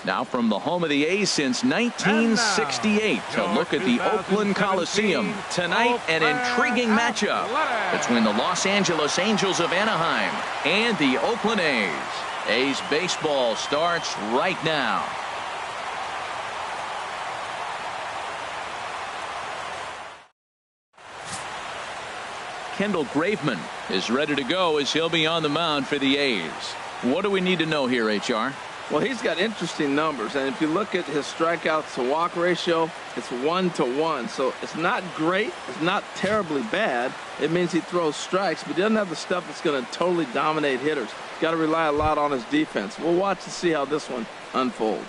Now from the home of the A's since 1968 to look at the Oakland Coliseum. Tonight, an intriguing matchup between the Los Angeles Angels of Anaheim and the Oakland A's. A's baseball starts right now. Kendall Graveman is ready to go as he'll be on the mound for the A's. What do we need to know here, HR? Well, he's got interesting numbers, and if you look at his strikeouts to walk ratio, it's 1-to-1. So it's not great. It's not terribly bad. It means he throws strikes, but he doesn't have the stuff that's going to totally dominate hitters. Got to rely a lot on his defense. We'll watch and see how this one unfolds.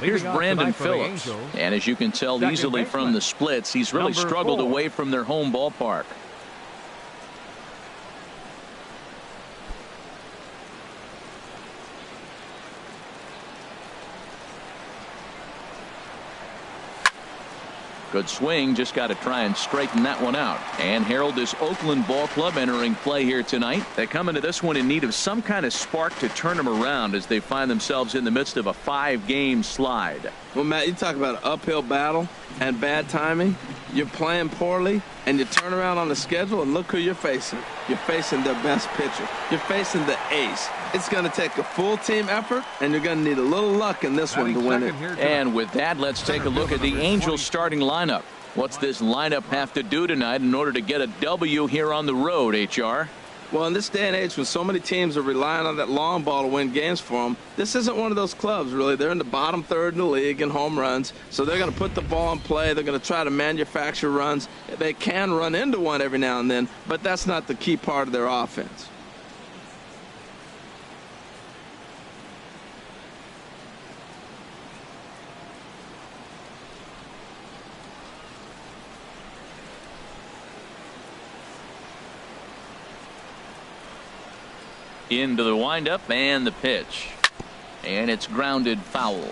Here's Brandon Phillips, and as you can tell easily from the splits, he's really struggled away from their home ballpark. Good swing, just got to try and straighten that one out. And Harold, this Oakland ball club entering play here tonight. They come into this one in need of some kind of spark to turn them around as they find themselves in the midst of a 5-game slide. Well, Matt, you talk about an uphill battle and bad timing. You're playing poorly, and you turn around on the schedule, and look who you're facing. You're facing their best pitcher. You're facing the ace. It's going to take a full team effort, and you're going to need a little luck in this one to win it. And with that, let's take a look at the Angels starting lineup. What's this lineup have to do tonight in order to get a W here on the road, HR? Well, in this day and age when so many teams are relying on that long ball to win games for them, this isn't one of those clubs, really. They're in the bottom third in the league in home runs, so they're going to put the ball in play. They're going to try to manufacture runs. They can run into one every now and then, but that's not the key part of their offense. Into the windup and the pitch, and it's grounded foul.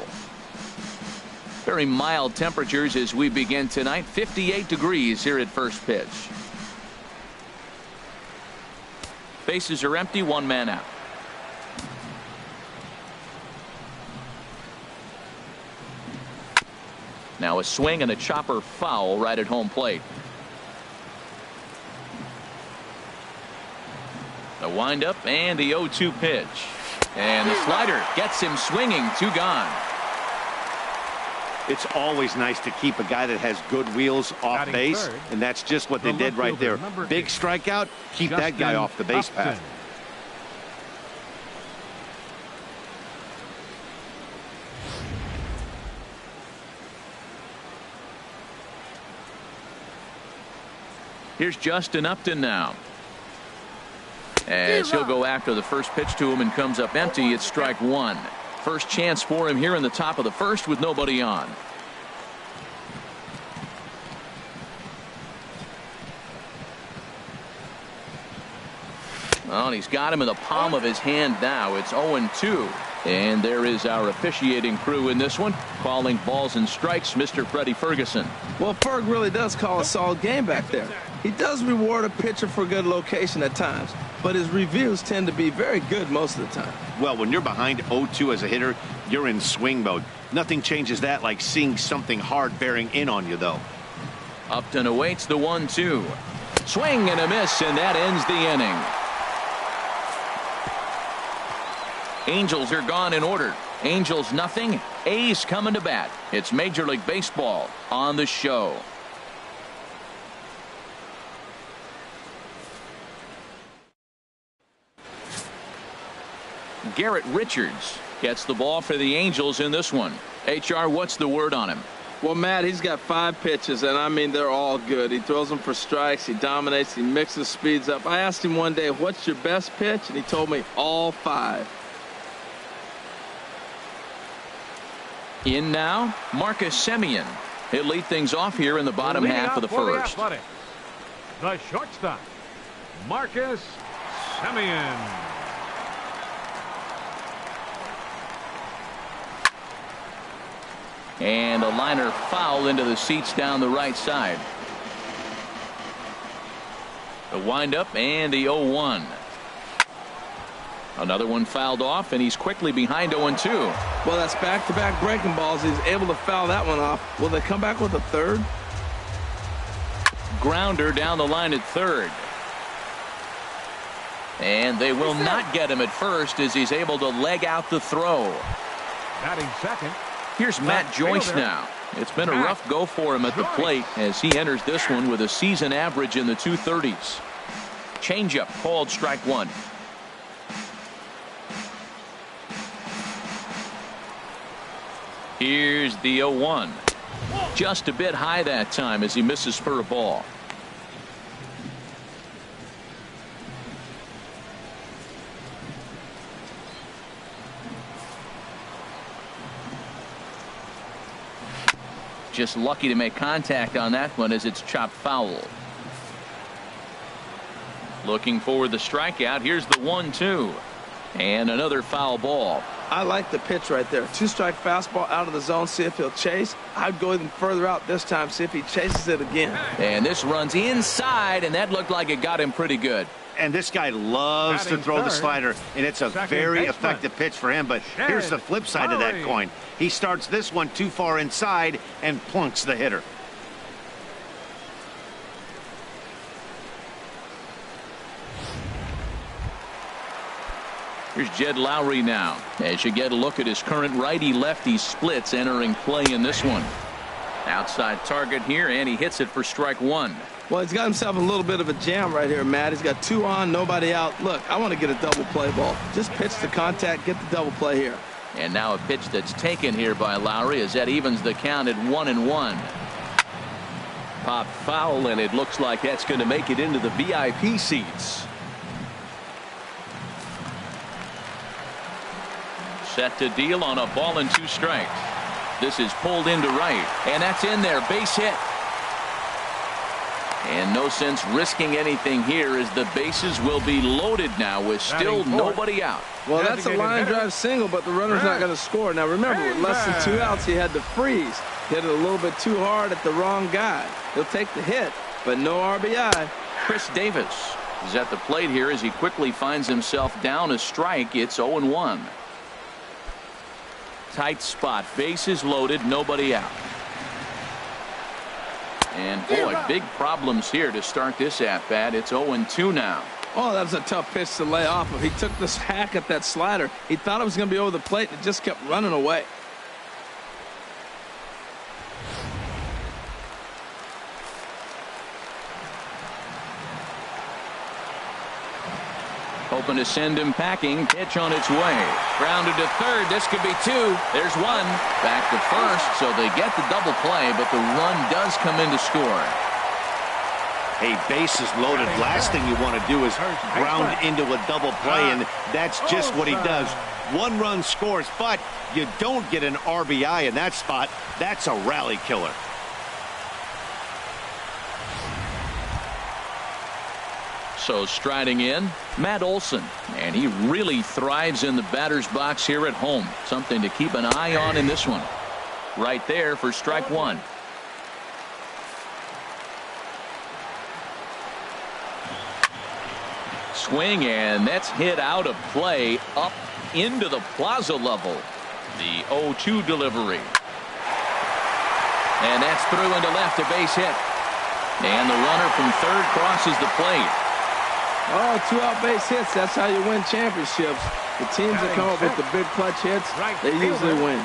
Very mild temperatures as we begin tonight. 58 degrees here at first pitch. Bases are empty, one man out. Now a swing and a chopper foul right at home plate. The windup and the 0-2 pitch. And the slider gets him swinging. 2 gone. It's always nice to keep a guy that has good wheels off base, and that's just what they did right there. Big strikeout, keep that guy off the base path. Here's Justin Upton now. As he'll go after the first pitch to him and comes up empty. It's strike one. First chance for him here in the top of the first with nobody on. Well, and he's got him in the palm of his hand now. It's 0-2. And there is our officiating crew in this one, calling balls and strikes, Mr. Freddie Ferguson. Well, Ferg really does call a solid game back there. He does reward a pitcher for good location at times, but his reviews tend to be very good most of the time. Well, when you're behind 0-2 as a hitter, you're in swing mode. Nothing changes that like seeing something hard bearing in on you, though. Upton awaits the 1-2. Swing and a miss, and that ends the inning. Angels are gone in order. Angels nothing. A's coming to bat. It's Major League Baseball on the show. Garrett Richards gets the ball for the Angels in this one. HR, what's the word on him? Well, Matt, he's got 5 pitches, and I mean, they're all good. He throws them for strikes. He dominates. He mixes speeds up. I asked him one day, what's your best pitch? And he told me all 5. In now, Marcus Semien. He'll lead things off here in the bottom half of the first. The shortstop, Marcus Semien. And a liner foul into the seats down the right side. The windup and the 0-1. Another one fouled off, and he's quickly behind 0-2. Well, that's back-to-back breaking balls. He's able to foul that one off. Will they come back with a third? Grounder down the line at third. And they will not get him at first as he's able to leg out the throw. Batting second. Here's Matt Joyce now. It's been a rough go for him at the plate as he enters this one with a season average in the 230s. Changeup called strike one. Here's the 0-1. Just a bit high that time as he misses for a ball. Just lucky to make contact on that one as it's chopped foul. Looking for the strikeout. Here's the 1-2. And another foul ball. I like the pitch right there. 2-strike fastball out of the zone. See if he'll chase. I'd go even further out this time. See if he chases it again. And this runs inside, and that looked like it got him pretty good. And this guy loves to throw the slider, and it's a very effective pitch for him. But here's the flip side of that coin. He starts this one too far inside and plunks the hitter. Here's Jed Lowry now as you get a look at his current righty-lefty splits entering play in this one. Outside target here, and he hits it for strike one. Well, he's got himself a little bit of a jam right here, Matt. He's got 2 on, nobody out. Look, I want to get a double play ball. Just pitch the contact, get the double play here. And now a pitch that's taken here by Lowry as that evens the count at 1-1. Pop foul, and it looks like that's going to make it into the VIP seats. Set to deal on a ball and 2 strikes. This is pulled into right, and that's in there. Base hit. And no sense risking anything here as the bases will be loaded now with still nobody out. Well, that's a line drive single, but the runner's not going to score. Now remember, with less than 2 outs, he had to freeze. Hit it a little bit too hard at the wrong guy. He'll take the hit, but no RBI. Chris Davis is at the plate here as he quickly finds himself down a strike. It's 0-1. Tight spot, bases loaded, nobody out. And boy, big problems here to start this at bat. It's 0-2 now. Oh, that was a tough pitch to lay off of. He took this hack at that slider. He thought it was going to be over the plate, and it just kept running away. Hoping to send him packing. Pitch on its way. Grounded to third. This could be 2. There's 1. Back to first, so they get the double play, but the run does come in to score. Hey, bases loaded. Last thing you want to do is ground into a double play, and that's just what he does. 1 run scores, but you don't get an RBI in that spot. That's a rally killer. So striding in, Matt Olson, and he really thrives in the batter's box here at home. Something to keep an eye on in this one. Right there for strike 1. Swing, and that's hit out of play up into the plaza level. The 0-2 delivery. And that's through into left, a base hit. And the runner from third crosses the plate. Oh, 2-out base hits. That's how you win championships. The teams that come up with the big clutch hits, they usually win.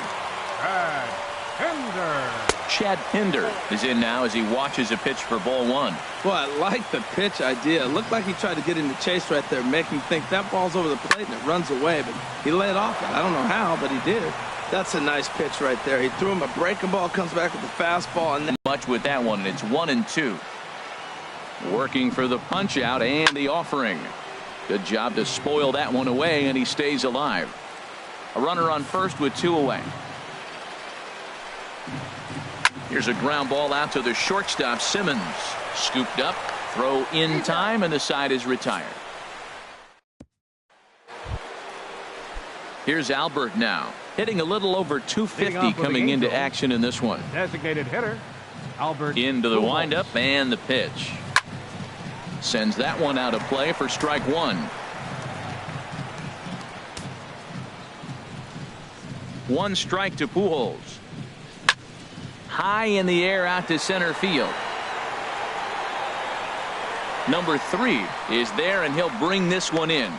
Chad Pinder is in now as he watches a pitch for ball 1. Well, I like the pitch idea. It looked like he tried to get in the chase right there, make him think that ball's over the plate and it runs away. But he laid off it. I don't know how, but he did. That's a nice pitch right there. He threw him a breaking ball, comes back with the fastball. And much with that one, and it's 1-2. Working for the punch out and the offering. Good job to spoil that one away, and he stays alive. A runner on first with 2 away. Here's a ground ball out to the shortstop, Simmons. Scooped up, throw in time, and the side is retired. Here's Albert now, hitting a little over 250 coming into action in this one. Designated hitter, Albert. Into the windup and the pitch. Sends that one out of play for strike 1. 1 strike to Pujols. High in the air out to center field. Number 3 is there, and he'll bring this one in.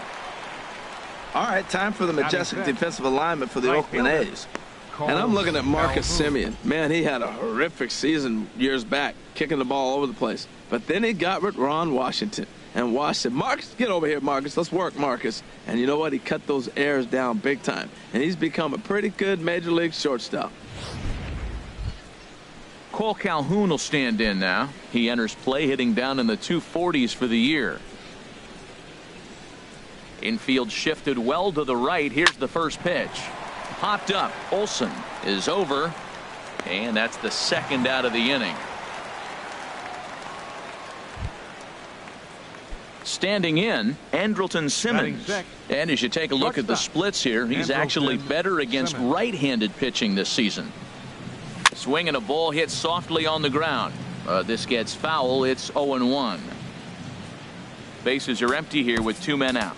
All right, time for the majestic defensive alignment for the Oakland A's. And I'm looking at Marcus Semien. Man, he had a horrific season years back, kicking the ball all over the place. But then he got with Ron Washington. And Wash said, Marcus, get over here, Marcus. Let's work, Marcus. And you know what? He cut those errors down big time. And he's become a pretty good major league shortstop. Cole Calhoun will stand in now. He enters play hitting down in the 240s for the year. Infield shifted well to the right. Here's the first pitch. Popped up. Olsen is over. And that's the second out of the inning. Standing in, Andrelton Simmons. And as you take a look at the splits here, he's actually better against right-handed pitching this season. Swing and a ball hit softly on the ground. This gets foul. It's 0-1. Bases are empty here with 2 men out.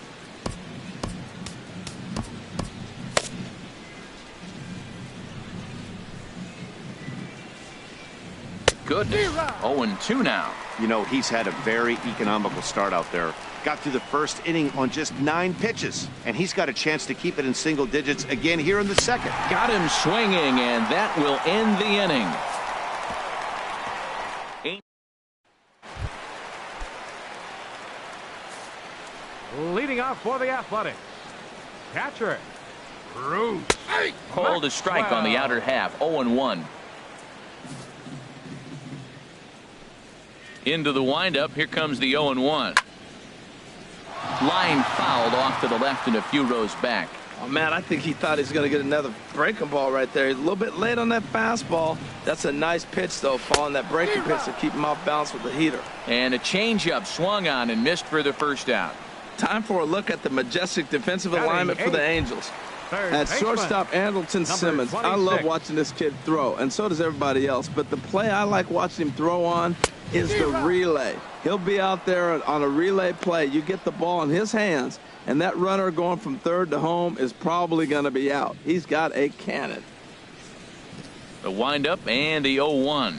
Goodness. 0-2 now. You know, he's had a very economical start out there. Got through the first inning on just 9 pitches, and he's got a chance to keep it in single digits again here in the second. Got him swinging, and that will end the inning. Leading off for the Athletics, catcher Bruce. Called a strike on the outer half. 0-1. Into the windup. Here comes the 0-1. Line fouled off to the left and a few rows back. Oh, man, I think he thought he was going to get another breaking ball right there. He's a little bit late on that fastball. That's a nice pitch, though, following that breaking pitch to keep him off balance with the heater. And a changeup swung on and missed for the first out. Time for a look at the majestic defensive alignment for the Angels. At shortstop, Andrelton Simmons. I love watching this kid throw, and so does everybody else. But the play I like watching him throw on is the relay. He'll be out there on a relay play. You get the ball in his hands, and that runner going from third to home is probably going to be out. He's got a cannon. The windup and the 0-1.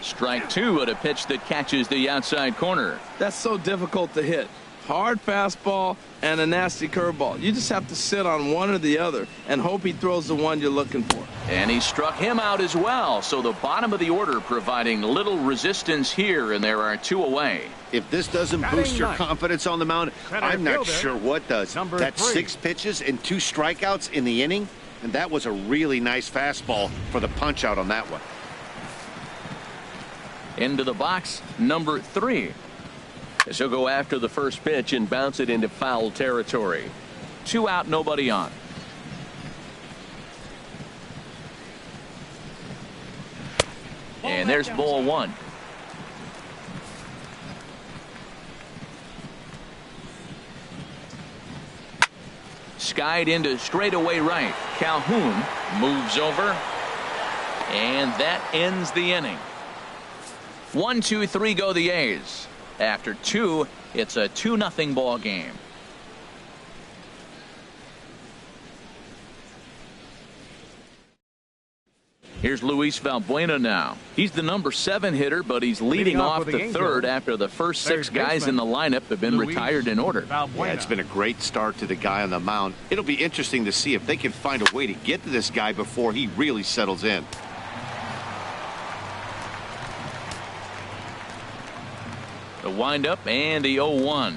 Strike 2 at a pitch that catches the outside corner. That's so difficult to hit. Hard fastball and a nasty curveball. You just have to sit on one or the other and hope he throws the one you're looking for. And he struck him out as well. So the bottom of the order providing little resistance here, and there are 2 away. If this doesn't boost your confidence on the mound, I'm not sure what does. That's 6 pitches and 2 strikeouts in the inning, and that was a really nice fastball for the punch out on that one. Into the box, number 3. As he'll go after the first pitch and bounce it into foul territory. 2 out, nobody on. And there's ball 1. Skied into straightaway right. Calhoun moves over. And that ends the inning. 1, 2, 3 go the A's. After 2, it's a 2-0 ball game. Here's Luis Valbuena now. He's the number 7 hitter, but he's leading off the third after the first 6 guys in the lineup have been retired in order. Yeah, it's been a great start to the guy on the mound. It'll be interesting to see if they can find a way to get to this guy before he really settles in. The windup and the 0-1.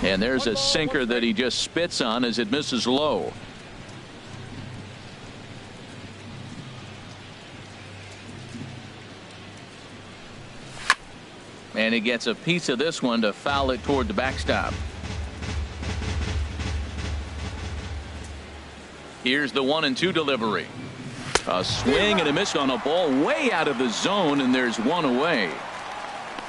And there's a sinker that he just spits on as it misses low. And he gets a piece of this one to foul it toward the backstop. Here's the 1-2 delivery. A swing and a miss on a ball way out of the zone, and there's 1 away.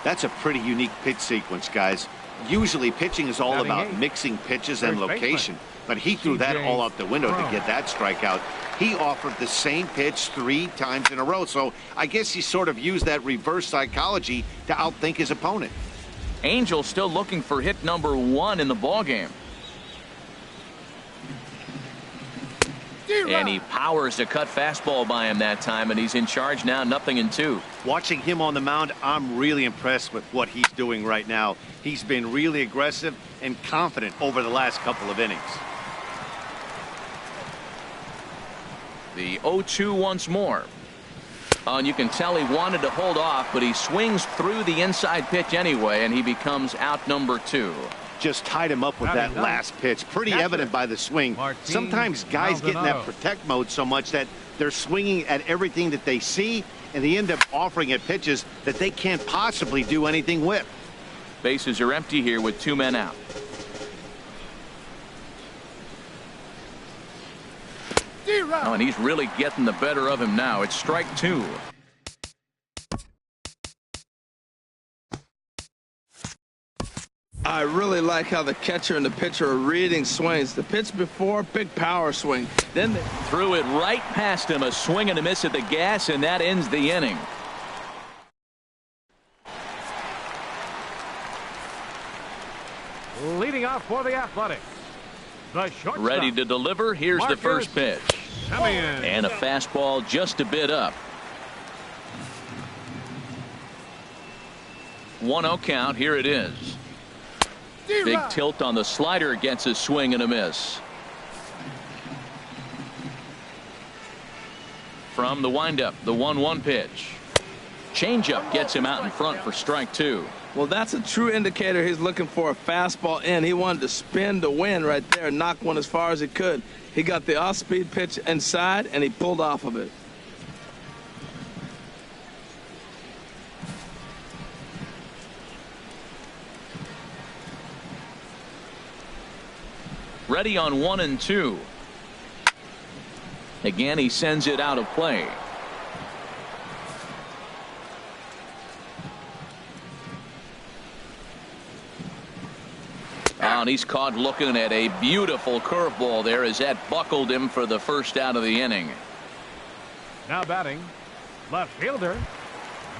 That's a pretty unique pitch sequence, guys. Usually pitching is all about mixing pitches and location, but he threw that all out the window to get that strikeout. He offered the same pitch 3 times in a row, so I guess he sort of used that reverse psychology to outthink his opponent. Angel still looking for hit number 1 in the ballgame. And he powers a cut fastball by him that time, and he's in charge now, 0-2. Watching him on the mound, I'm really impressed with what he's doing right now. He's been really aggressive and confident over the last couple of innings. The 0-2 once more. And you can tell he wanted to hold off, but he swings through the inside pitch anyway, and he becomes out number 2. Just tied him up with that last pitch. Pretty evident by the swing. Sometimes guys get in that protect mode so much that they're swinging at everything that they see, and they end up offering it pitches that they can't possibly do anything with. Bases are empty here with 2 men out. Oh, and he's really getting the better of him now. It's strike 2. I really like how the catcher and the pitcher are reading swings. The pitch before, big power swing. Then they threw it right past him. A swing and a miss at the gas, and that ends the inning. Leading off for the Athletics, the shortstop. Ready to deliver. Here's the first pitch. And a fastball just a bit up. 1-0 count. Here it is. Big tilt on the slider, gets a swing and a miss. From the windup, the 1-1 pitch. Changeup gets him out in front for strike 2. Well, that's a true indicator he's looking for a fastball in. He wanted to spin to win right there, knock one as far as he could. He got the off-speed pitch inside, and he pulled off of it. Ready on 1-2. Again, he sends it out of play. And he's caught looking at a beautiful curveball there as that buckled him for the first out of the inning. Now batting, left fielder,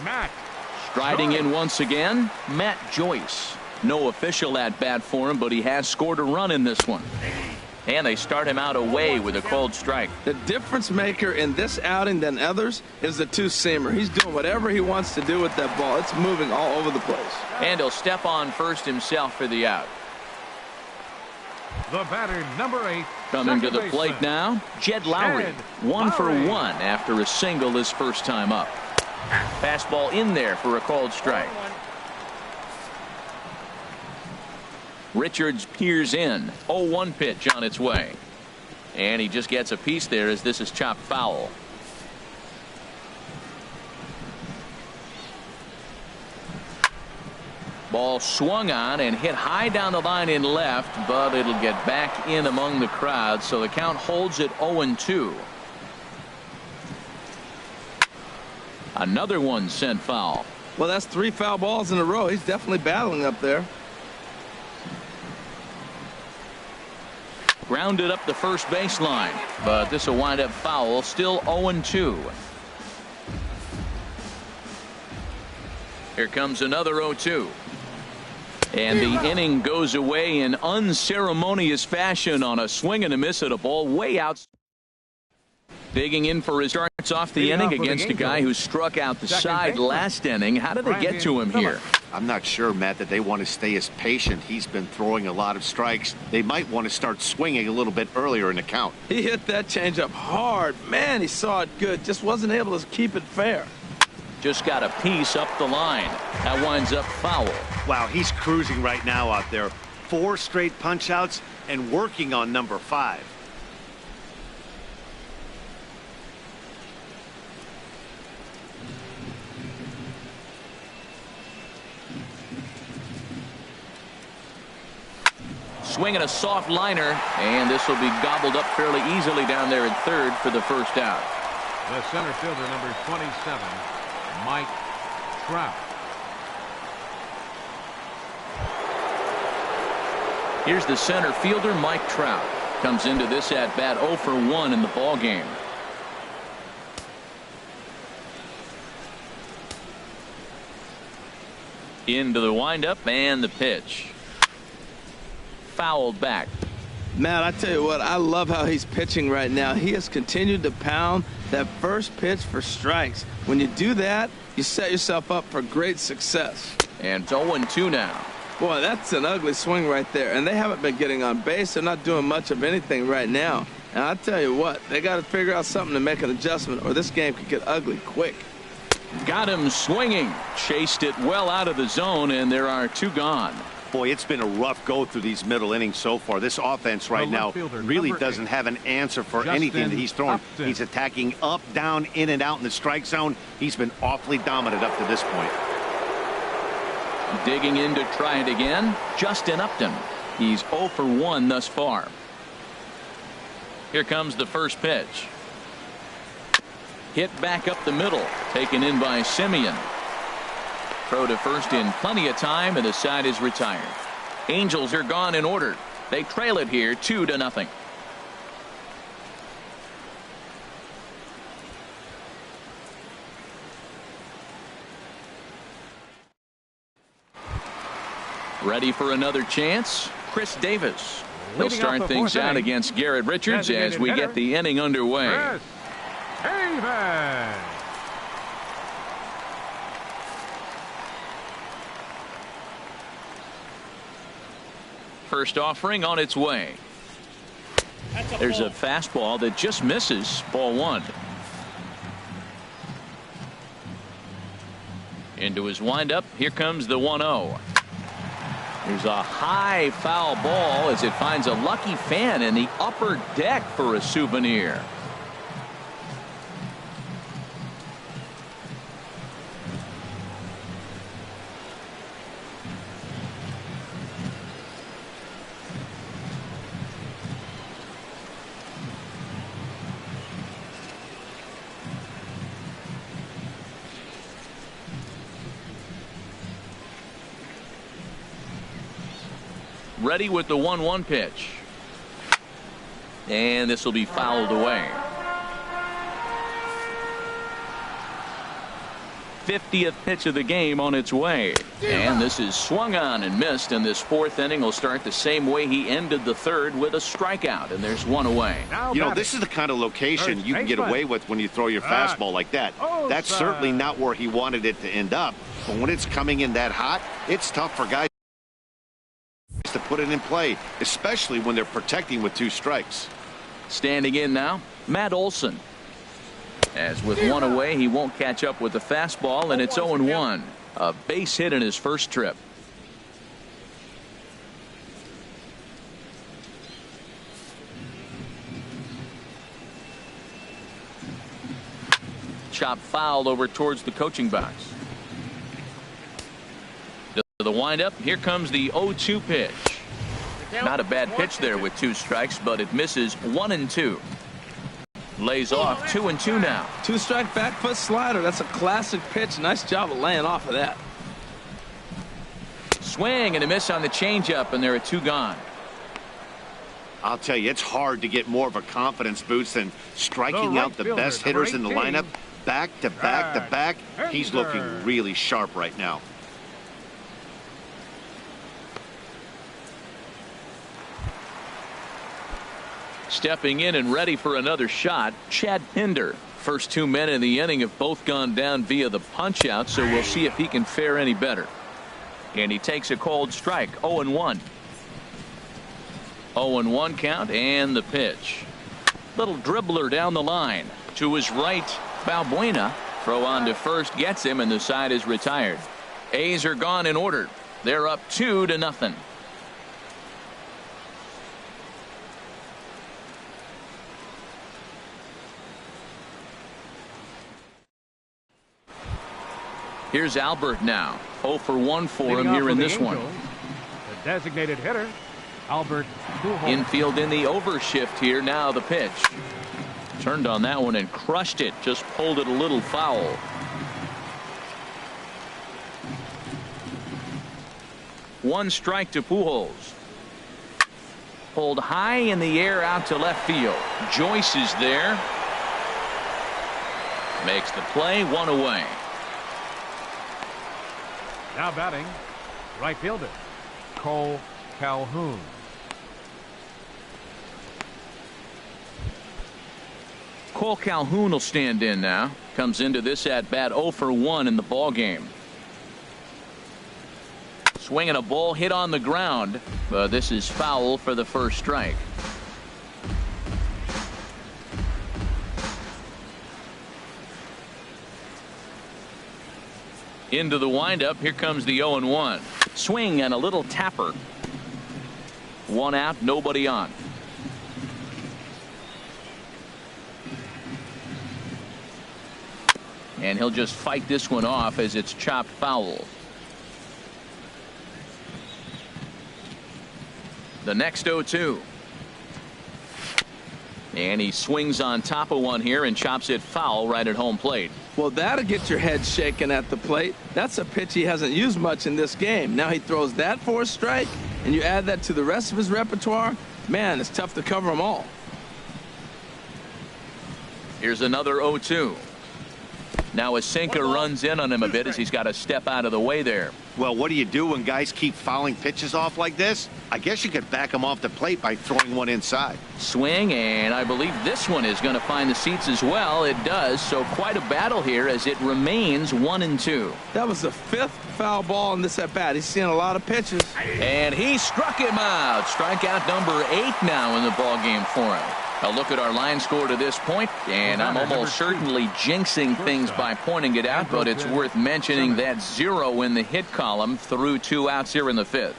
Matt. Striding in once again, Matt Joyce. No official at bat for him, but he has scored a run in this one. And they start him out away with a called strike. The difference maker in this outing than others is the two-seamer. He's doing whatever he wants to do with that ball. It's moving all over the place. And he'll step on first himself for the out. The batter, number 8. Coming to the plate now, Jed Lowry. 1 for 1 after a single his first time up. Fastball in there for a called strike. Richards peers in. 0-1 pitch on its way. And he just gets a piece there as this is chopped foul. Ball swung on and hit high down the line in left, but it'll get back in among the crowd, so the count holds at 0-2. Another one sent foul. Well, that's 3 foul balls in a row. He's definitely battling up there. Grounded up the first baseline, but this will wind up foul. Still 0-2. Here comes another 0-2. And the inning goes away in unceremonious fashion on a swing and a miss at a ball way out. Digging in for his starts off the inning against a guy who struck out the side last inning. How did they get to him here? I'm not sure, Matt, that they want to stay as patient. He's been throwing a lot of strikes. They might want to start swinging a little bit earlier in the count. He hit that changeup hard. Man, he saw it good. Just wasn't able to keep it fair. Just got a piece up the line. That winds up foul. Wow, he's cruising right now out there. 4 straight punch outs and working on number 5. Swinging a soft liner, and this will be gobbled up fairly easily down there at third for the first out. The center fielder, number 27, Mike Trout. Here's the center fielder, Mike Trout. Comes into this at bat 0 for 1 in the ball game. Into the windup and the pitch. Fouled back. Man, I tell you what, I love how he's pitching right now. He has continued to pound that first pitch for strikes. When you do that, you set yourself up for great success. And it's 0-2 now. Boy, that's an ugly swing right there. And they haven't been getting on base. They're not doing much of anything right now. And I tell you what, they got to figure out something to make an adjustment, or this game could get ugly quick. Got him swinging. Chased it well out of the zone, and there are 2 gone. Boy, it's been a rough go through these middle innings so far. This offense right now really doesn't have an answer for anything that he's throwing. He's attacking up, down, in and out in the strike zone. He's been awfully dominant up to this point. Digging in to try it again, Justin Upton. He's 0 for 1 thus far. Here comes the first pitch. Hit back up the middle, taken in by Simeon. Throw to first in plenty of time, and the side is retired. Angels are gone in order. They trail it here 2-0. Ready for another chance? Chris Davis. He'll start things out against Garrett Richards as we get the inning underway. Chris Davis. First offering on its way. There's a fastball that just misses. Ball 1. Into his windup. Here comes the 1-0. There's a high foul ball as it finds a lucky fan in the upper deck for a souvenir. Ready with the 1-1 pitch. And this will be fouled away. 50th pitch of the game on its way. And this is swung on and missed, and this 4th inning will start the same way he ended the 3rd, with a strikeout, and there's 1 away. You know, this is the kind of location you can get away with when you throw your fastball like that. That's certainly not where he wanted it to end up, but when it's coming in that hot, it's tough for guys to put it in play, especially when they're protecting with 2 strikes. Standing in now, Matt Olson. As with 1 away, he won't catch up with the fastball, and it's 0-1. A base hit in his first trip. Chop fouled over towards the coaching box. To the windup, here comes the 0-2 pitch. Not a bad pitch there with 2 strikes, but it misses 1-2. Lays off 2-2 now. 2-strike back foot slider. That's a classic pitch. Nice job of laying off of that. Swing and a miss on the changeup, and there are 2 gone. I'll tell you, it's hard to get more of a confidence boost than striking out the best hitters in the lineup back to back to back. He's looking really sharp right now. Stepping in and ready for another shot, Chad Pinder. First 2 men in the inning have both gone down via the punch out, so we'll see if he can fare any better. And he takes a cold strike. 0-1. 0-1 count, and the pitch. Little dribbler down the line. To his right, Balbuena. Throw on to first, gets him, and the side is retired. A's are gone in order. They're up 2-0. Here's Albert now. 0 for 1 for him here in this one. The designated hitter, Albert Pujols. Infield in the overshift here. Now the pitch. Turned on that one and crushed it. Just pulled it a little foul. One strike to Pujols. Pulled high in the air out to left field. Joyce is there. Makes the play. 1 away. Now batting, right fielder, Cole Calhoun. Cole Calhoun will stand in now. Comes into this at bat 0 for 1 in the ball game. Swinging a ball hit on the ground, but this is foul for the first strike. Into the windup. Here comes the 0-1. Swing and a little tapper. 1 out, nobody on. And he'll just fight this one off as it's chopped foul. The next 0-2. And he swings on top of one here and chops it foul right at home plate. Well, that'll get your head shaken at the plate. That's a pitch he hasn't used much in this game. Now he throws that for a strike, and you add that to the rest of his repertoire. Man, it's tough to cover them all. Here's another 0-2. Now a sinker runs in on him a bit as he's got to step out of the way there. Well, what do you do when guys keep fouling pitches off like this? I guess you could back them off the plate by throwing one inside. Swing, and I believe this one is going to find the seats as well. It does, so quite a battle here as it remains 1-2. That was the 5th foul ball in this at bat. He's seeing a lot of pitches. And he struck him out. Strikeout number 8 now in the ball game for him. A look at our line score to this point, and I'm almost certainly jinxing things by pointing it out, but it's worth mentioning that 0 in the hit column through 2 outs here in the 5th.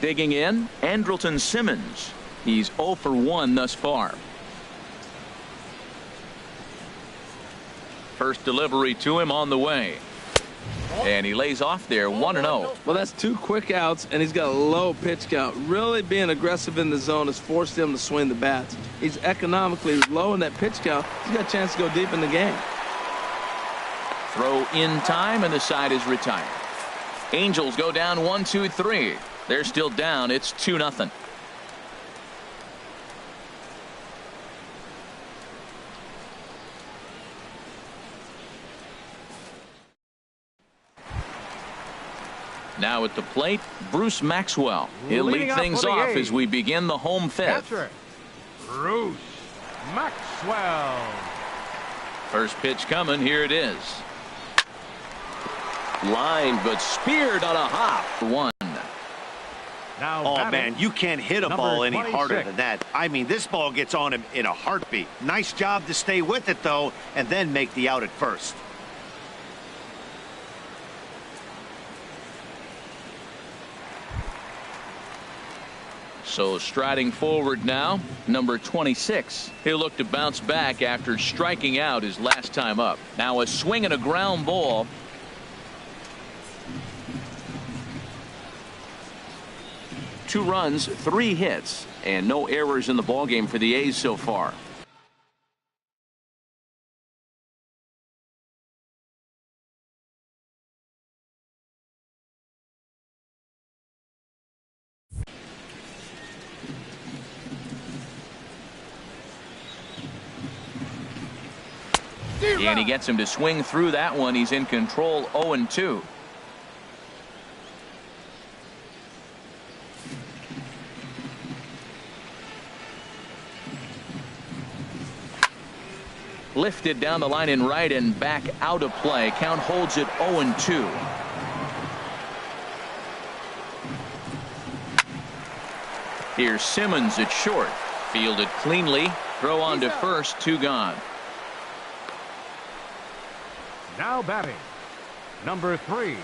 Digging in, Andrelton Simmons. He's 0 for 1 thus far. First delivery to him on the way. And he lays off there 1-0. Well, that's 2 quick outs, and he's got a low pitch count. Really being aggressive in the zone has forced him to swing the bats. He's economically low in that pitch count. He's got a chance to go deep in the game. Throw in time, and the side is retired. Angels go down 1-2-3. They're still down. It's 2-0. Now at the plate, Bruce Maxwell. He'll lead things off as we begin the home 5th. Bruce Maxwell. First pitch coming. Here it is. Line, but speared on a hop. 1. Now oh, man, you can't hit a ball any harder than that. I mean, this ball gets on him in a heartbeat. Nice job to stay with it, though, and then make the out at first. So striding forward now, number 26. He'll look to bounce back after striking out his last time up. Now a swing and a ground ball. Two runs, 3 hits, and no errors in the ballgame for the A's so far. And he gets him to swing through that one. He's in control, 0-2. Lifted down the line in right and back out of play. Count holds it 0-2. Here's Simmons at short. Fielded cleanly. Throw on to first. 2 gone. Now batting, number 3.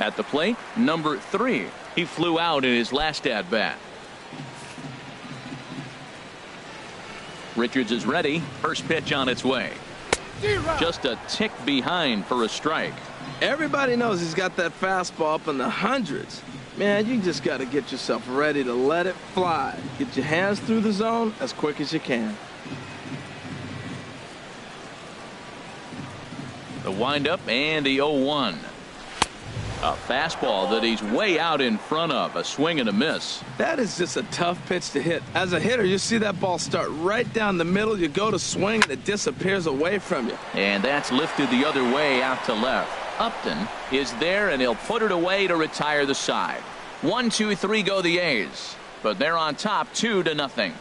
At the plate, number 3. He flew out in his last at-bat. Richards is ready. First pitch on its way. Just a tick behind for a strike. Everybody knows he's got that fastball up in the hundreds. Man, you just got to get yourself ready to let it fly. Get your hands through the zone as quick as you can. The windup and the 0-1. A fastball that he's way out in front of. A swing and a miss. That is just a tough pitch to hit. As a hitter, you see that ball start right down the middle. You go to swing, and it disappears away from you. And that's lifted the other way out to left. Upton is there, and he'll put it away to retire the side. 1, 2, 3 go the A's. But they're on top 2-0.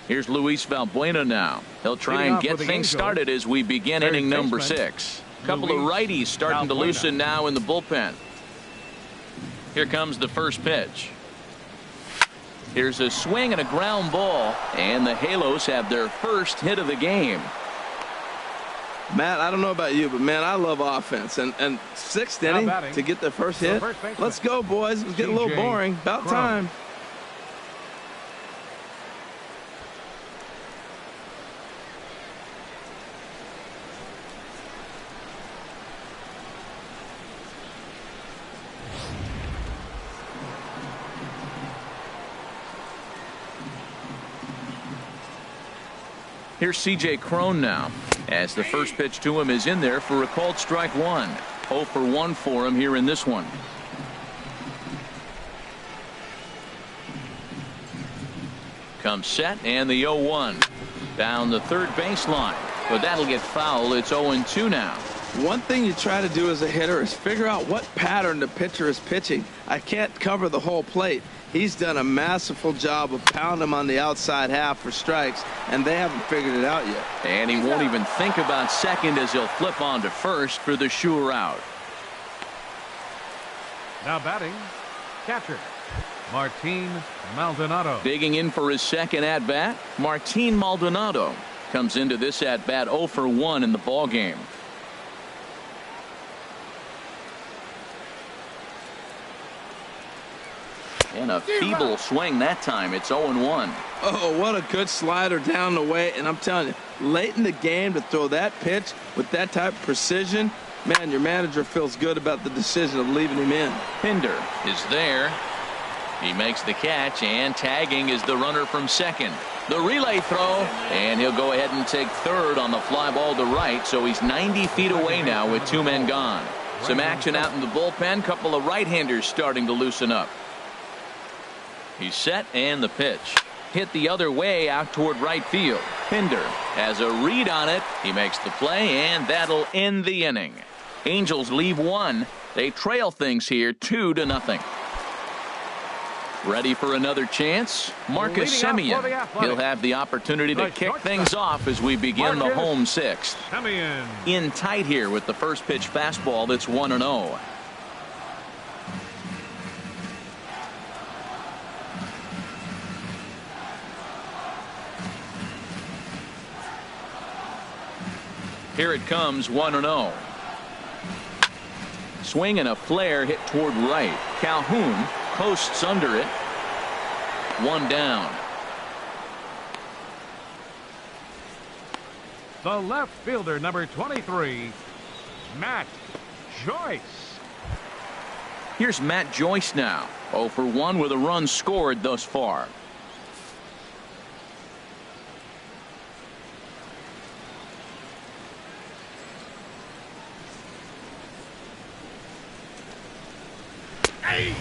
Here's Luis Valbuena now. He'll try and get things started as we begin inning number 6. A couple of righties starting to loosen now in the bullpen. Here comes the first pitch. Here's a swing and a ground ball, and the Halos have their first hit of the game. Matt, I don't know about you, but man, I love offense. And 6th inning to get the first hit. Let's go, boys. It's getting a little boring. About time. Here's C.J. Cron now, as the first pitch to him is in there for a called strike 1. 0 for 1 for him here in this one. Comes set, and the 0-1 down the third baseline, but that'll get foul. It's 0-2 now. One thing you try to do as a hitter is figure out what pattern the pitcher is pitching. I can't cover the whole plate. He's done a masterful job of pounding him on the outside half for strikes, and they haven't figured it out yet. And he won't even think about second as he'll flip on to first for the sure out. Now batting, catcher, Martin Maldonado. Digging in for his second at-bat, Martin Maldonado comes into this at-bat 0 for 1 in the ballgame. And a feeble swing that time. It's 0-1. Oh, what a good slider down the way. And I'm telling you, late in the game to throw that pitch with that type of precision, man, your manager feels good about the decision of leaving him in. Pinder is there. He makes the catch, and tagging is the runner from second. The relay throw, and he'll go ahead and take third on the fly ball to right, so he's 90 feet away now with 2 men gone. Some action out in the bullpen. Couple of right-handers starting to loosen up. He's set, and the pitch hit the other way out toward right field. Pinder has a read on it. He makes the play, and that'll end the inning. Angels leave 1. They trail things here 2-0. Ready for another chance? Marcus Semien. He'll have the opportunity to kick things off as we begin the home 6th. In tight here with the first pitch fastball that's 1-0. Here it comes, 1-0. Swing and a flare hit toward right. Calhoun posts under it. 1 down. The left fielder, number 23, Matt Joyce. Here's Matt Joyce now. 0 for 1 with a run scored thus far.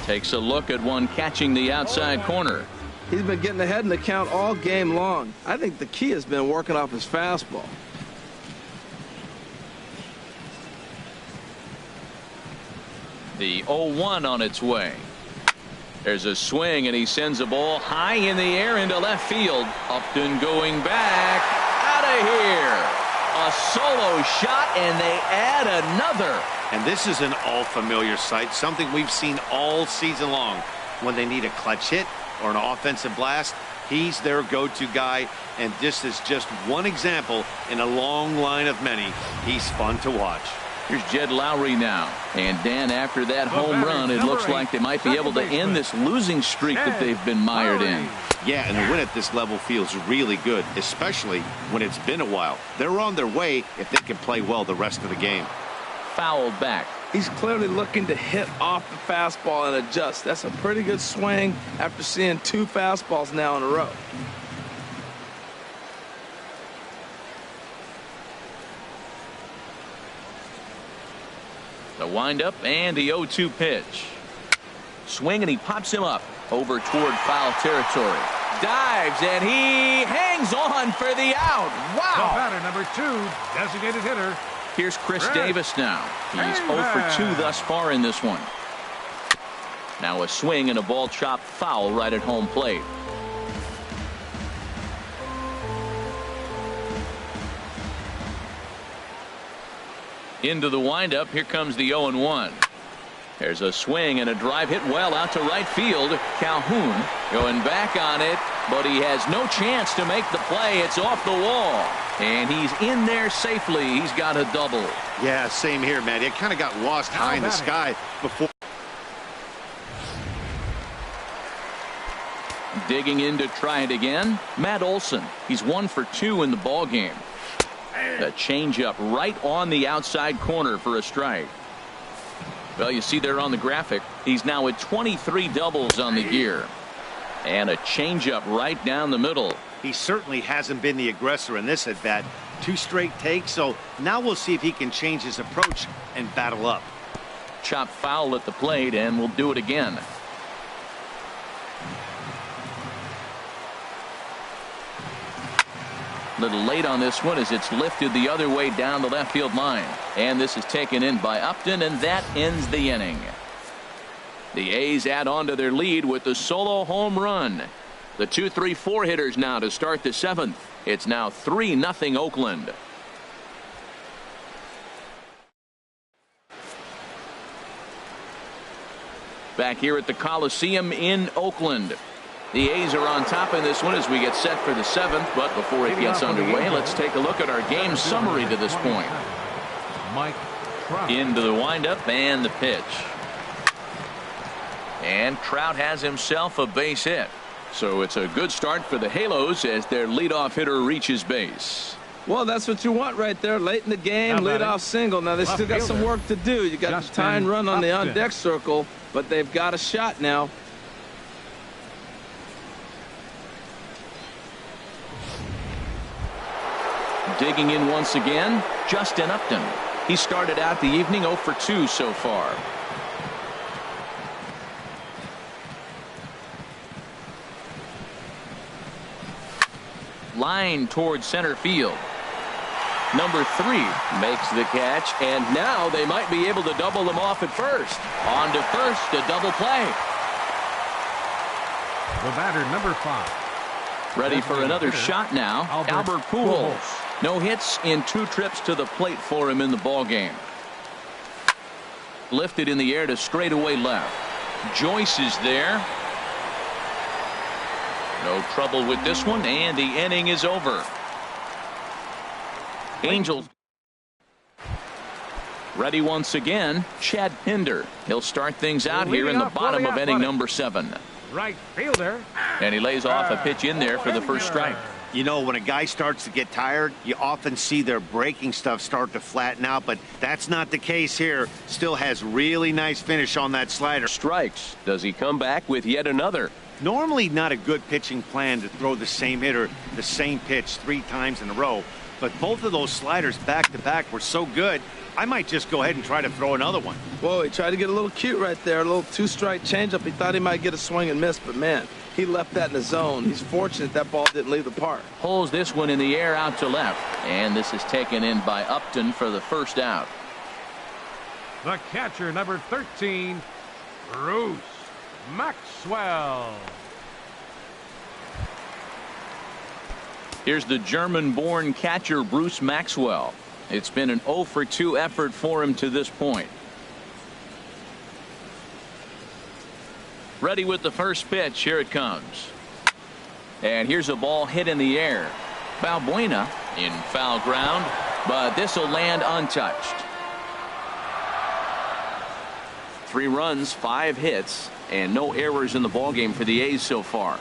Takes a look at one catching the outside corner. He's been getting ahead in the count all game long. I think the key has been working off his fastball. The 0-1 on its way. There's a swing, and he sends a ball high in the air into left field. Upton going back. Out of here. A solo shot, and they add another. And this is an all-familiar sight, something we've seen all season long. When they need a clutch hit or an offensive blast, He's their go-to guy, and this is just one example in a long line of many. He's fun to watch. Here's Jed Lowry now. And Dan, after that home run, it looks like they might be able to end this losing streak that they've been mired in. Yeah, and a win at this level feels really good, especially when it's been a while. They're on their way if they can play well the rest of the game. Fouled back. He's clearly looking to hit off the fastball and adjust. That's a pretty good swing after seeing 2 fastballs now in a row. The windup and the 0-2 pitch. Swing, and he pops him up over toward foul territory. Dives, and he hangs on for the out. Wow. The batter, number 2, designated hitter. Here's Chris Davis now. He's 0 for 2 thus far in this one. Now a swing and a ball chopped foul right at home plate. Into the windup. Here comes the 0-1. There's a swing and a drive hit well out to right field. Calhoun going back on it, but he has no chance to make the play. It's off the wall, and he's in there safely. He's got a double. Yeah, same here, man. It kind of got lost high in the sky before. Digging in to try it again, Matt Olson. He's 1 for 2 in the ball game. The changeup right on the outside corner for a strike. Well, you see there on the graphic, he's now at 23 doubles on the year. And a changeup right down the middle. He certainly hasn't been the aggressor in this at bat. 2 straight takes, so now we'll see if he can change his approach and battle up. Chop foul at the plate, and we'll do it again. Little late on this one as it's lifted the other way down the left field line. And this is taken in by Upton, and that ends the inning. The A's add on to their lead with the solo home run. The 2-3-4 hitters now to start the 7th. It's now 3-0 Oakland. Back here at the Coliseum in Oakland. The A's are on top in this one as we get set for the 7th, but before it gets underway, let's take a look at our game summary to this point. Into the windup and the pitch. And Trout has himself a base hit. So it's a good start for the Halos as their leadoff hitter reaches base. Well, that's what you want right there. Late in the game, leadoff single. Now, they still got some work to do. You got the tying run on the on-deck circle, but they've got a shot now. Digging in once again, Justin Upton. He started out the evening 0 for 2 so far. Line towards center field. Number 3 makes the catch, and now they might be able to double them off at first. On to first, a double play. The batter, number 5. Ready for another shot now, Albert Pujols. No hits in 2 trips to the plate for him in the ball game. Lifted in the air to straightaway left. Joyce is there. No trouble with this one, and the inning is over. Angels ready once again. Chad Pinder. He'll start things out here in the bottom of inning number 7. Right fielder. And he lays off a pitch in there for the first strike. You know, when a guy starts to get tired, you often see their breaking stuff start to flatten out, but that's not the case here. Still has really nice finish on that slider. Strikes. Does he come back with yet another? Normally not a good pitching plan to throw the same hitter the same pitch 3 times in a row, but both of those sliders back to back were so good, I might just go ahead and try to throw another one. Whoa, he tried to get a little cute right there, a little 2-strike changeup. He thought he might get a swing and miss, but man, he left that in the zone. He's fortunate that ball didn't leave the park. Pulls this one in the air out to left, and this is taken in by Upton for the first out. The catcher, number 13, Bruce Maxwell. Here's the German-born catcher Bruce Maxwell. It's been an 0 for 2 effort for him to this point. Ready with the first pitch. Here it comes. And here's a ball hit in the air. Balbuena in foul ground, but this will land untouched. 3 runs, 5 hits, and no errors in the ballgame for the A's so far.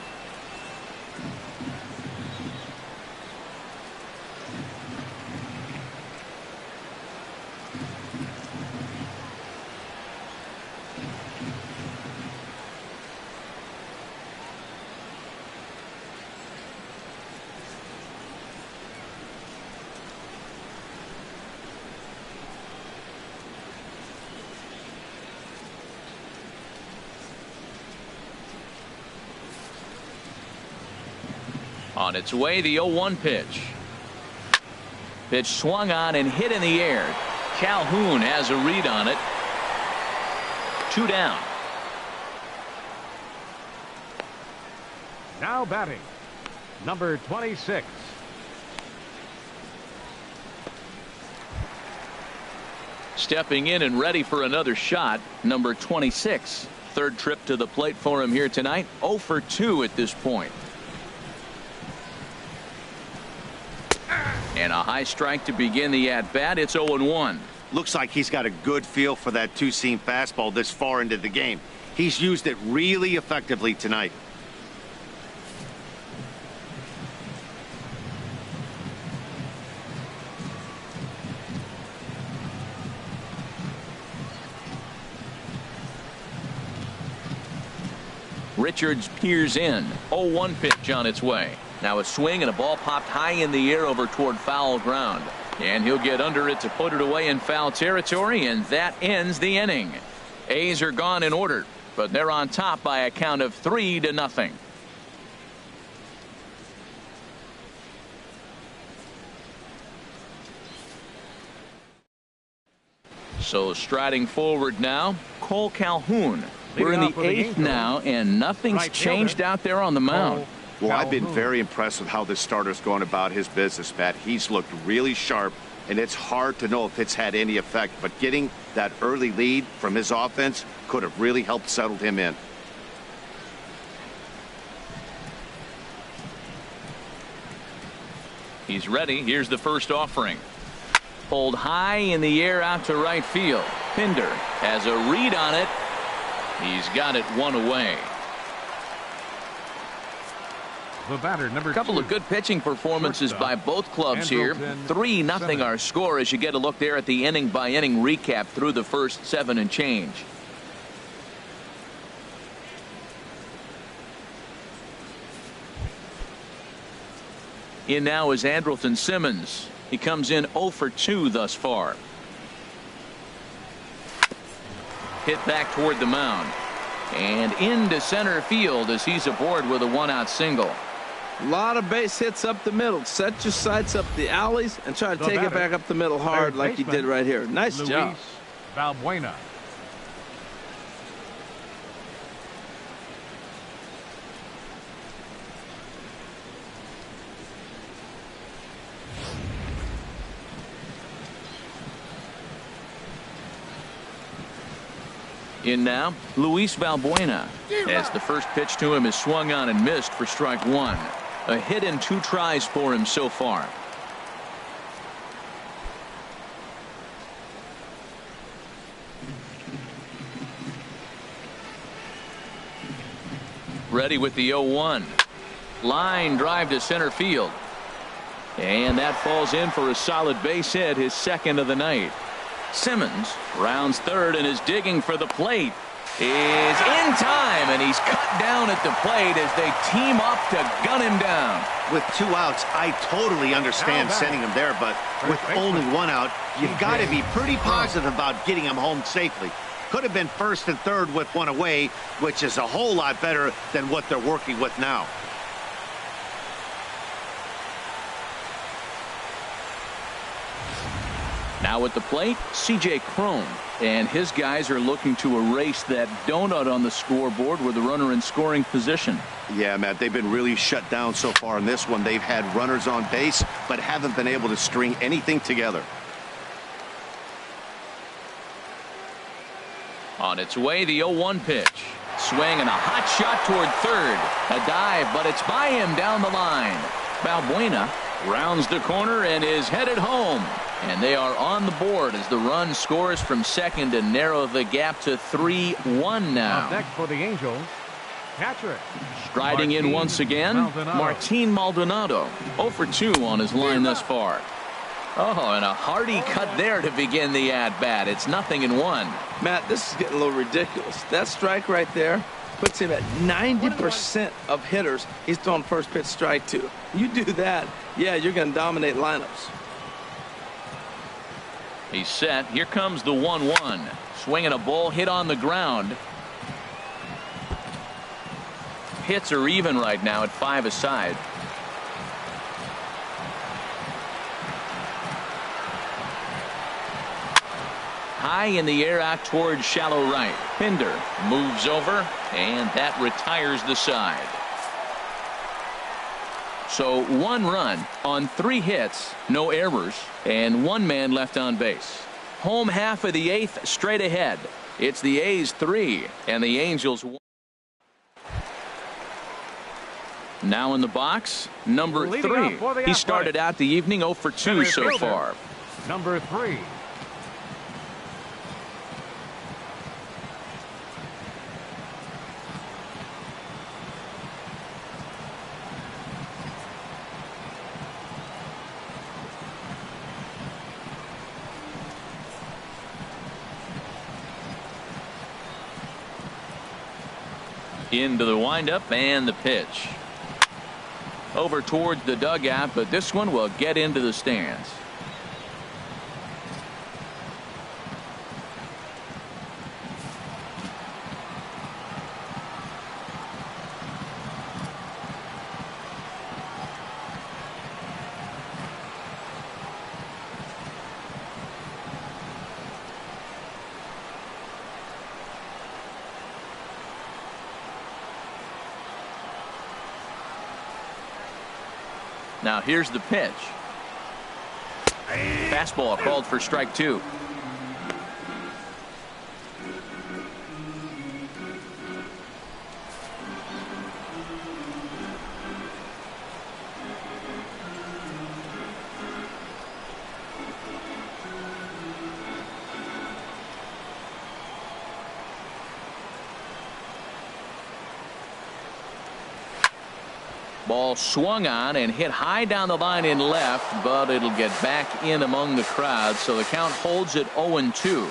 On its way, the 0-1 pitch. Pitch swung on and hit in the air. Calhoun has a read on it. 2 down. Now batting, number 26. Stepping in and ready for another shot, number 26. Third trip to the plate for him here tonight. 0 for 2 at this point. And a high strike to begin the at-bat. It's 0-1. Looks like he's got a good feel for that two-seam fastball this far into the game. He's used it really effectively tonight. Richards peers in. 0-1 pitch on its way. Now a swing and a ball popped high in the air over toward foul ground. And he'll get under it to put it away in foul territory, and that ends the inning. A's are gone in order, but they're on top by a count of 3-0. So striding forward now, Cole Calhoun. We're in the 8th now, and nothing's changed out there on the mound. Well, I've been very impressed with how this starter's going about his business, Pat. He's looked really sharp, and it's hard to know if it's had any effect. But getting that early lead from his offense could have really helped settle him in. He's ready. Here's the first offering. Pulled high in the air out to right field. Pinder has a read on it. He's got it 1 away. The batter, number 2. A couple of good pitching performances by both clubs here. 3-0 our score as you get a look there at the inning by inning recap through the first 7 and change. In now is Andrelton Simmons. He comes in 0 for 2 thus far. Hit back toward the mound. And into center field as he's aboard with a 1-out single. A lot of base hits up the middle. Set your sights up the alleys and try to take it back up the middle hard like he did right here. Nice job. Balbuena. In now, Luis Balbuena, as the first pitch to him is swung on and missed for strike 1. A hit in 2 tries for him so far. Ready with the 0-1. Line drive to center field. And that falls in for a solid base hit, his second of the night. Simmons rounds third and is digging for the plate. Is in time, and he's cut down at the plate as they team up to gun him down. With 2 outs, I totally understand sending him there, but with only 1 out, you've got to be pretty positive about getting him home safely. Could have been first and third with 1 away, which is a whole lot better than what they're working with now. Now at the plate, C.J. Cron, and his guys are looking to erase that donut on the scoreboard with a runner in scoring position. Yeah, Matt, they've been really shut down so far in this one. They've had runners on base, but haven't been able to string anything together. On its way, the 0-1 pitch. swing and a hot shot toward third. A dive, but it's by him down the line. Balbuena rounds the corner and is headed home. And they are on the board as the run scores from second to narrow the gap to 3-1 now. Up next for the Angels, catcher. Striding in once again, Martin Maldonado. 0 for 2 on his line thus far. Oh, and a hearty cut there to begin the at-bat. It's 0-1. Matt, this is getting a little ridiculous. That strike right there puts him at 90% of hitters he's thrown first pitch strike to. You do that, yeah, you're going to dominate lineups. He's set. Here comes the 1-1. Swinging a ball hit on the ground. Hits are even right now at 5 aside. High in the air out towards shallow right. Pinder moves over, and that retires the side. So 1 run on 3 hits, no errors, and 1 man left on base. Home half of the 8th straight ahead. It's the A's 3 and the Angels 1. Now in the box, number 3. He started out the evening 0 for 2 so far. Number 3. Into the windup and the pitch. Over towards the dugout, but this one will get into the stands. Now here's the pitch. Fastball called for strike 2. Ball swung on and hit high down the line in left, but it'll get back in among the crowd, so the count holds at 0-2.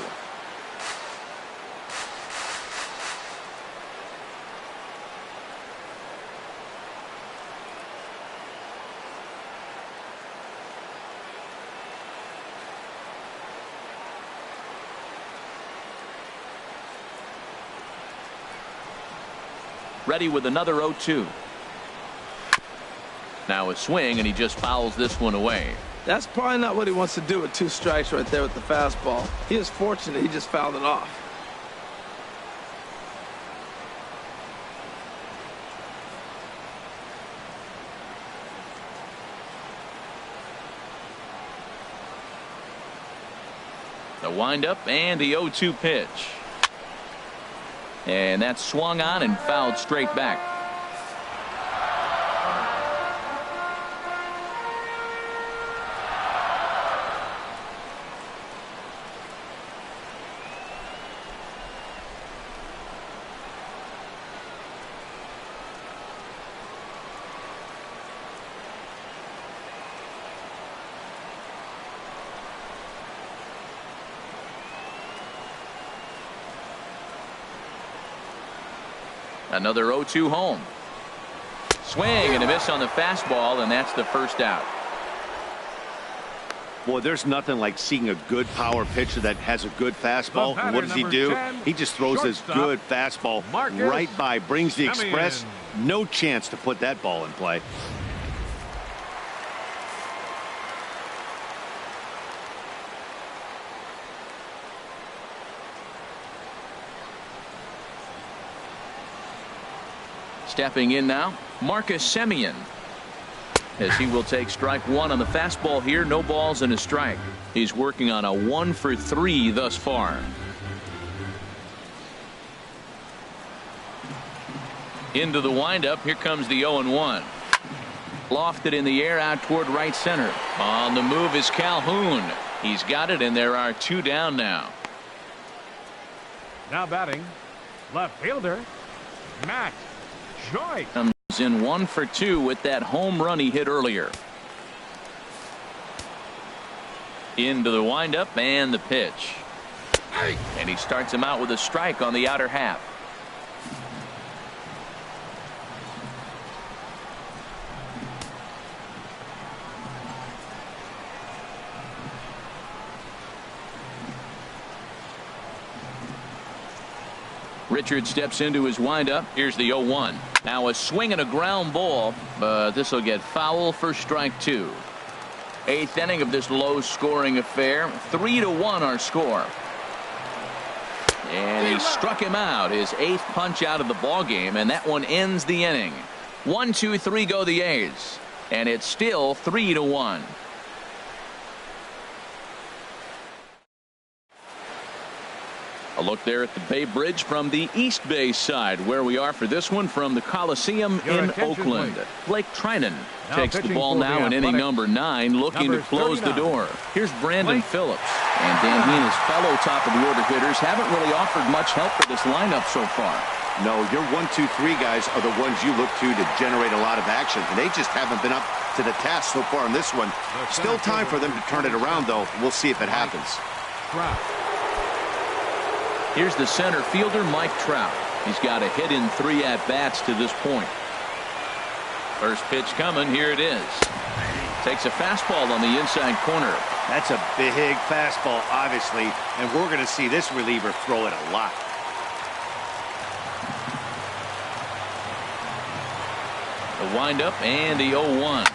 Ready with another 0-2. Now a swing, and he just fouls this one away. That's probably not what he wants to do with 2 strikes right there with the fastball. He is fortunate he just fouled it off. The windup and the 0-2 pitch. And that's swung on and fouled straight back. Another 0-2 home. Swing and a miss on the fastball, and that's the first out. Boy, there's nothing like seeing a good power pitcher that has a good fastball. And what does he do? He just throws this good fastball right by, brings the express. No chance to put that ball in play. Stepping in now, Marcus Semien, as he will take strike 1 on the fastball here. No balls and a strike. He's working on a 1 for 3 thus far. Into the windup. Here comes the 0-1. Lofted in the air out toward right center. On the move is Calhoun. He's got it, and there are 2 down now. Now batting, left fielder, Matt Joyce. Comes in 1 for 2 with that home run he hit earlier. Into the windup and the pitch. And he starts him out with a strike on the outer half. Richard steps into his windup. Here's the 0-1. Now a swing and a ground ball, but this will get foul for strike 2. 8th inning of this low-scoring affair. 3-1 our score. And he struck him out. His 8th punch out of the ball game, and that one ends the inning. 1-2-3 go the A's, and it's still 3-1. A look there at the Bay Bridge from the East Bay side, where we are for this one from the Coliseum in Oakland. Blake Trinan takes the ball now in inning number 9, looking to close the door. Here's Brandon Phillips. And Dan, he and his fellow top-of-the-order hitters haven't really offered much help for this lineup so far. No, your 1-2-3 guys are the ones you look to generate a lot of action, and they just haven't been up to the task so far in this one. Still time for them to turn it around, though. We'll see if it happens. Here's the center fielder, Mike Trout. He's got a hit in 3 at-bats to this point. First pitch coming. Here it is. Takes a fastball on the inside corner. That's a big fastball, obviously, and we're going to see this reliever throw it a lot. The windup and the 0-1.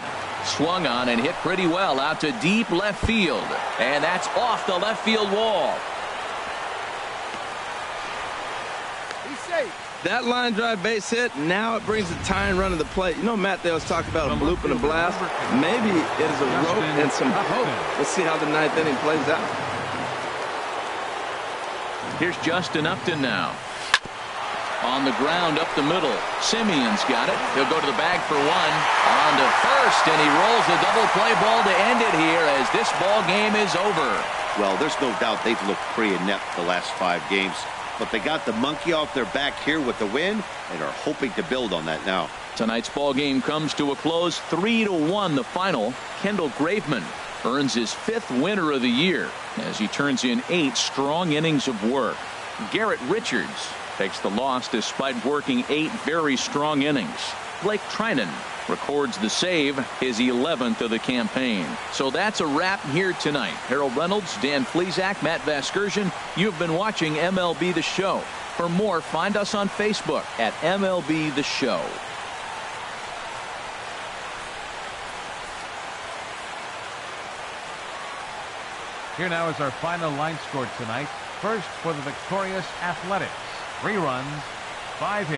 Swung on and hit pretty well out to deep left field. And that's off the left field wall. That line drive base hit, now it brings a tying run to the plate. You know, Matt, they always talk about a bloop and a blast. Maybe it is a rope and some hope. Let's see how the 9th inning plays out. Here's Justin Upton now. On the ground up the middle. Simeon's got it. He'll go to the bag for 1. On to first, and he rolls the double play ball to end it here as this ball game is over. Well, there's no doubt they've looked pretty inept the last 5 games. But they got the monkey off their back here with the win and are hoping to build on that now. Tonight's ball game comes to a close. 3-1 the final. Kendall Graveman earns his 5th winner of the year as he turns in 8 strong innings of work. Garrett Richards takes the loss despite working 8 very strong innings. Blake Trinan records the save, his 11th of the campaign. So that's a wrap here tonight. Harold Reynolds, Dan Flezak, Matt Vasgersian. You've been watching MLB The Show. For more, find us on Facebook at MLB The Show. Here now is our final line score tonight. First for the victorious Athletics. 3 runs, 5 hits.